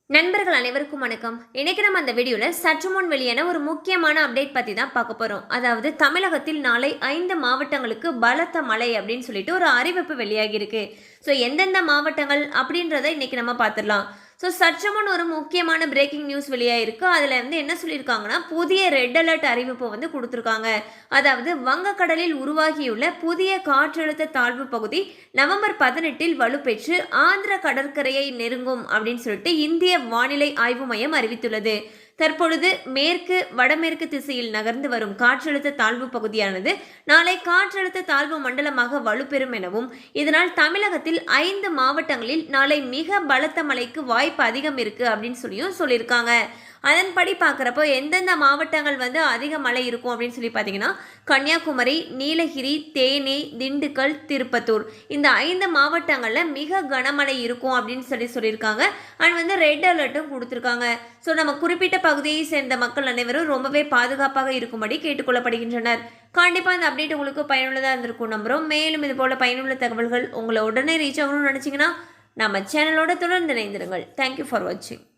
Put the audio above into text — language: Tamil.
நண்பர்கள் அனைவருக்கும் வணக்கம். இன்னைக்கு நம்ம அந்த வீடியோல சற்று முன் வெளியான ஒரு முக்கியமான அப்டேட் பத்தி தான் பார்க்க போறோம். அதாவது தமிழகத்தில் நாளை 5 மாவட்டங்களுக்கு பலத்த மழை அப்படின்னு சொல்லிட்டு ஒரு அறிவிப்பு வெளியாகி இருக்கு. ஸோ எந்தெந்த மாவட்டங்கள் அப்படின்றத இன்னைக்கு நம்ம பார்த்துடலாம். ஸோ சற்று முன் ஒரு முக்கியமான பிரேக்கிங் நியூஸ் வெளியாயிருக்கு. அதில் என்ன சொல்லியிருக்காங்கன்னா புதிய ரெட் அலர்ட் அறிவிப்பு கொடுத்துருக்காங்க. அதாவது வங்கக்கடலில் உருவாகியுள்ள புதிய காற்றழுத்த தாழ்வு பகுதி நவம்பர் 18இல் வலுப்பெற்று ஆந்திர கடற்கரையை நெருங்கும் அப்படின்னு சொல்லிட்டு இந்திய வானிலை ஆய்வு மையம் அறிவித்துள்ளது. தற்பொழுது மேற்கு வடமேற்கு திசையில் நகர்ந்து வரும் காற்றழுத்த தாழ்வு பகுதியானது நாளை காற்றழுத்த தாழ்வு மண்டலமாக வலுப்பெறும் எனவும் இதனால் தமிழகத்தில் 5 மாவட்டங்களில் நாளை மிக பலத்த மழைக்கு வாய்ப்பு அதிகம் இருக்கு அப்படின்னு சொல்லியிருக்காங்க. அதன்படி பார்க்குறப்போ எந்தெந்த மாவட்டங்கள் அதிக மழை இருக்கும் அப்படின்னு சொல்லி பார்த்தீங்கன்னா கன்னியாகுமரி, நீலகிரி, தேனி, திண்டுக்கல், திருப்பத்தூர் இந்த 5 மாவட்டங்களில் மிக கனமழை இருக்கும் அப்படின்னு சொல்லியிருக்காங்க. அண்ட் ரெட் அலர்ட்டும் கொடுத்துருக்காங்க. ஸோ நம்ம குறிப்பிட்ட பகுதியை சேர்ந்த மக்கள் அனைவரும் ரொம்பவே பாதுகாப்பாக இருக்கும்படி கேட்டுக்கொள்ளப்படுகின்றனர். கண்டிப்பாக இந்த அப்டேட் உங்களுக்கு பயனுள்ளதாக இருந்திருக்கும் நம்புகிறோம். மேலும் இது போல பயனுள்ள தகவல்கள் உங்களை உடனே ரீச் ஆகணும்னு நினச்சிங்கன்னா நம்ம சேனலோட தொடர்ந்து இணைந்திருங்கள். தேங்க்யூ ஃபார் வாட்சிங்.